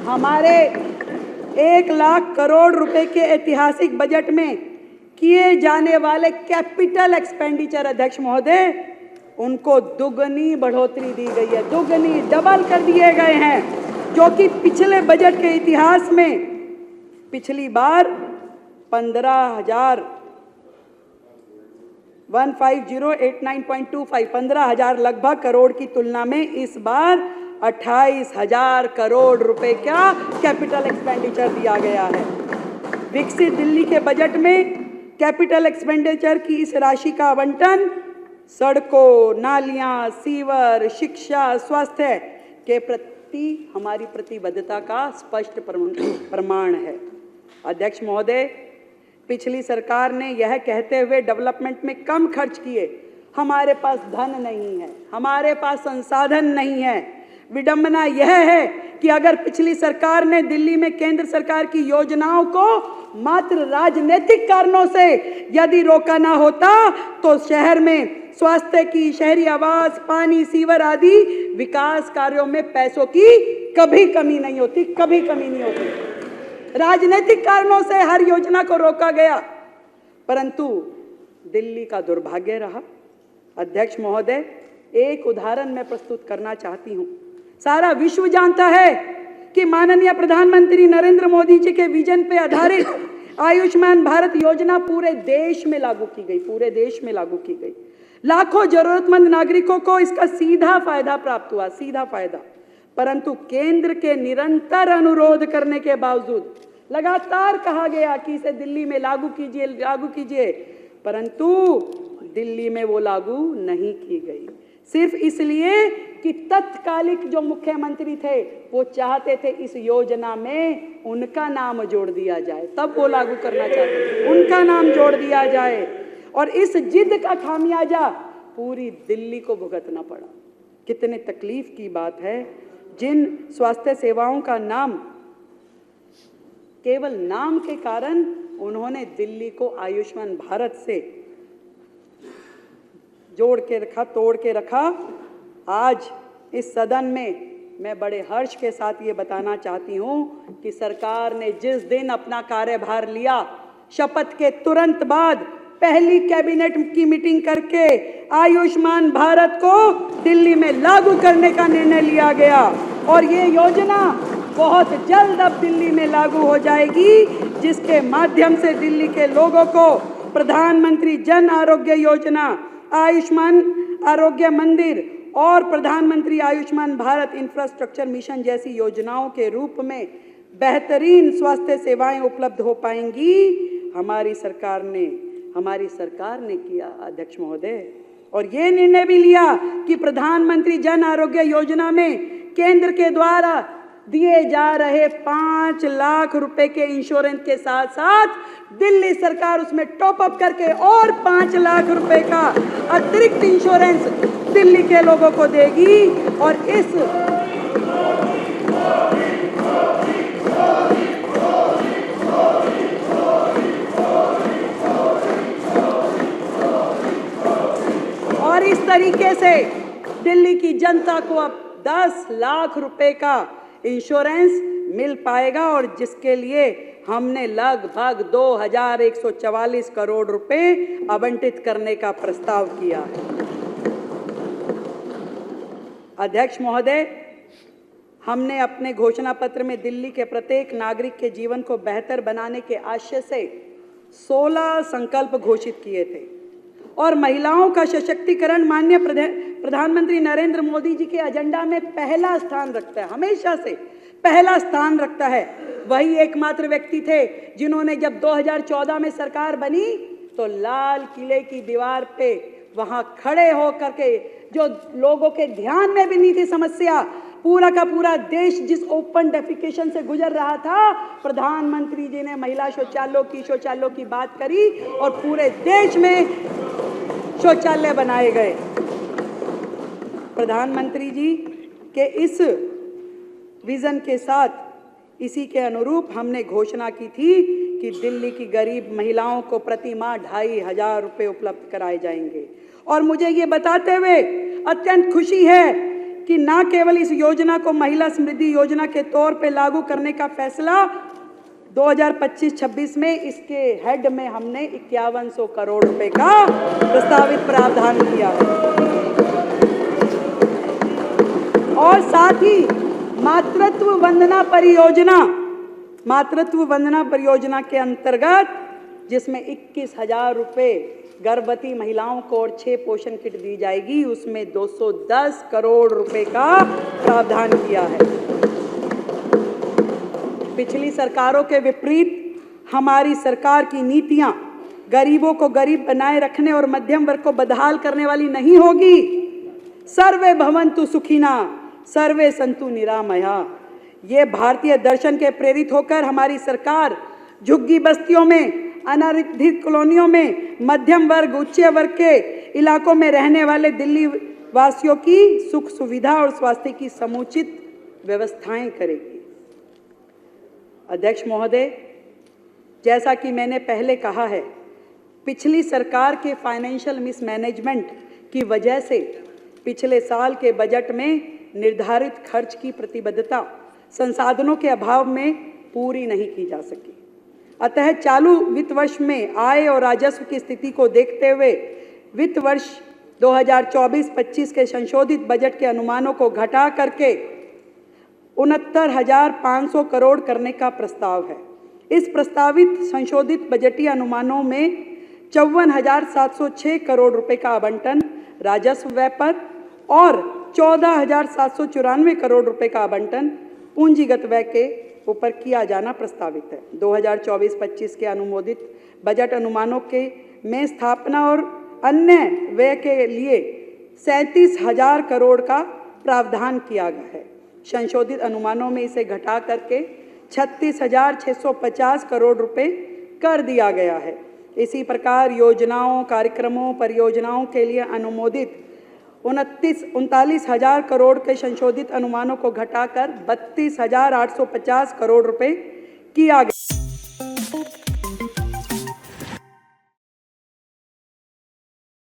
हमारे 1,00,000 करोड़ रुपए के ऐतिहासिक बजट में किए जाने वाले कैपिटल एक्सपेंडिचर, अध्यक्ष महोदय, उनको दुगनी बढ़ोतरी दी गई है, दुगनी, डबल कर दिए गए हैं, जो कि पिछले बजट के इतिहास में पिछली बार 15,000 लगभग करोड़ की तुलना में इस बार 28,000 करोड़ रुपए का कैपिटल एक्सपेंडिचर दिया गया है। विकसित दिल्ली के बजट में कैपिटल एक्सपेंडिचर की इस राशि का आवंटन सड़कों, नालियां, सीवर, शिक्षा, स्वास्थ्य के प्रति हमारी प्रतिबद्धता का स्पष्ट प्रमाण है। अध्यक्ष महोदय, पिछली सरकार ने यह कहते हुए डेवलपमेंट में कम खर्च किए, हमारे पास धन नहीं है, हमारे पास संसाधन नहीं है। विडंबना यह है कि अगर पिछली सरकार ने दिल्ली में केंद्र सरकार की योजनाओं को मात्र राजनीतिक कारणों से यदि रोका ना होता तो शहर में स्वास्थ्य की, शहरी आवास, पानी, सीवर आदि विकास कार्यों में पैसों की कभी कमी नहीं होती, कभी कमी नहीं होती। राजनीतिक कारणों से हर योजना को रोका गया, परंतु दिल्ली का दुर्भाग्य रहा। अध्यक्ष महोदय, एक उदाहरण मैं प्रस्तुत करना चाहती हूं। सारा विश्व जानता है कि माननीय प्रधानमंत्री नरेंद्र मोदी जी के विजन पर आधारित आयुष्मान भारत योजना पूरे देश में लागू की गई, पूरे देश में लागू की गई। लाखों जरूरतमंद नागरिकों को इसका सीधा फायदा प्राप्त हुआ, सीधा फायदा। परंतु केंद्र के निरंतर अनुरोध करने के बावजूद लगातार कहा गया कि इसे दिल्ली में लागू कीजिए, लागू कीजिए, परंतु दिल्ली में वो लागू नहीं की गई। सिर्फ इसलिए कि तत्कालिक जो मुख्यमंत्री थे वो चाहते थे इस योजना में उनका नाम जोड़ दिया जाए, तब वो लागू करना चाहते थे, उनका नाम जोड़ दिया जाए, और इस जिद का खामियाजा पूरी दिल्ली को भुगतना पड़ा। कितने तकलीफ की बात है। जिन स्वास्थ्य सेवाओं का नाम, केवल नाम के कारण उन्होंने दिल्ली को आयुष्मान भारत से जोड़ के रखा, तोड़ के रखा। आज इस सदन में मैं बड़े हर्ष के साथ ये बताना चाहती हूँ कि सरकार ने जिस दिन अपना कार्यभार लिया, शपथ के तुरंत बाद पहली कैबिनेट की मीटिंग करके आयुष्मान भारत को दिल्ली में लागू करने का निर्णय लिया गया, और ये योजना बहुत जल्द अब दिल्ली में लागू हो जाएगी, जिसके माध्यम से दिल्ली के लोगों को प्रधानमंत्री जन आरोग्य योजना, आयुष्मान आरोग्य मंदिर और प्रधानमंत्री आयुष्मान भारत इंफ्रास्ट्रक्चर मिशन जैसी योजनाओं के रूप में बेहतरीन स्वास्थ्य सेवाएं उपलब्ध हो पाएंगी। हमारी सरकार ने किया, अध्यक्ष महोदय, और ये निर्णय भी लिया कि प्रधानमंत्री जन आरोग्य योजना में केंद्र के द्वारा दिए जा रहे 5 लाख रुपए के इंश्योरेंस के साथ साथ दिल्ली सरकार उसमें टॉप अप करके और 5 लाख रुपए का अतिरिक्त इंश्योरेंस दिल्ली के लोगों को देगी। और इस तरीके से दिल्ली की जनता को अब 10 लाख रुपए का इंश्योरेंस मिल पाएगा, और जिसके लिए हमने लगभग 2,144 करोड़ रुपए आवंटित करने का प्रस्ताव किया है। अध्यक्ष महोदय, हमने अपने घोषणा पत्र में दिल्ली के प्रत्येक नागरिक के जीवन को बेहतर बनाने के आशय से 16 संकल्प घोषित किए थे, और महिलाओं का सशक्तिकरण माननीय प्रधानमंत्री नरेंद्र मोदी जी के एजेंडा में पहला स्थान रखता है, हमेशा से पहला स्थान रखता है। वही एकमात्र व्यक्ति थे जिन्होंने जब 2014 में सरकार बनी तो लाल किले की दीवार पे वहां खड़े होकर के, जो लोगों के ध्यान में भी नहीं थी समस्या, पूरा का पूरा देश जिस ओपन डेफिकेशन से गुजर रहा था, प्रधानमंत्री जी ने महिला शौचालयों की बात करी और पूरे देश में शौचालय बनाए गए। प्रधानमंत्री जी के इस विजन के साथ, इसी के अनुरूप हमने घोषणा की थी कि दिल्ली की गरीब महिलाओं को प्रति माह 2,500 रुपए उपलब्ध कराए जाएंगे। और मुझे ये बताते हुए अत्यंत खुशी है कि न केवल इस योजना को महिला समृद्धि योजना के तौर पे लागू करने का फैसला 2025-26 में इसके हेड में हमने 5100 करोड़ रुपए का प्रस्तावित प्रावधान किया है और साथ ही मातृत्व वंदना परियोजना के अंतर्गत जिसमें 21,000 रुपए गर्भवती महिलाओं को और 6 पोषण किट दी जाएगी, उसमें 210 करोड़ रुपए का प्रावधान किया है। पिछली सरकारों के विपरीत हमारी सरकार की नीतियां गरीबों को गरीब बनाए रखने और मध्यम वर्ग को बदहाल करने वाली नहीं होगी। सर्वे भवन्तु सुखिना, सर्वे सन्तु निरामया। ये भारतीय दर्शन के प्रेरित होकर हमारी सरकार झुग्गी बस्तियों में, अनारक्षित कॉलोनियों में, मध्यम वर्ग, उच्च वर्ग के इलाकों में रहने वाले दिल्ली वासियों की सुख सुविधा और स्वास्थ्य की समुचित व्यवस्थाएं करेगी। अध्यक्ष महोदय, जैसा कि मैंने पहले कहा है, पिछली सरकार के फाइनेंशियल मिसमैनेजमेंट की वजह से पिछले साल के बजट में निर्धारित खर्च की प्रतिबद्धता संसाधनों के अभाव में पूरी नहीं की जा सकी। अतः चालू वित्त वर्ष में आय और राजस्व की स्थिति को देखते हुए वित्त वर्ष 2024-25 के संशोधित बजट के अनुमानों को घटा करके 69,500 करोड़ करने का प्रस्ताव है। इस प्रस्तावित संशोधित बजटीय अनुमानों में 54,706 करोड़ रुपए का आवंटन राजस्व व्यय पर और 14,794 करोड़ रुपए का आवंटन पूंजीगत व्यय के ऊपर किया जाना प्रस्तावित है। 2024-25 के अनुमोदित बजट अनुमानों के में स्थापना और अन्य व्यय के लिए 37,000 करोड़ का प्रावधान किया गया है। संशोधित अनुमानों में इसे घटा करके 36,650 करोड़ रुपए कर दिया गया है। इसी प्रकार योजनाओं, कार्यक्रमों, परियोजनाओं के लिए अनुमोदित 39,000 करोड़ के संशोधित अनुमानों को घटाकर 32,850 करोड़ रुपए किया गया।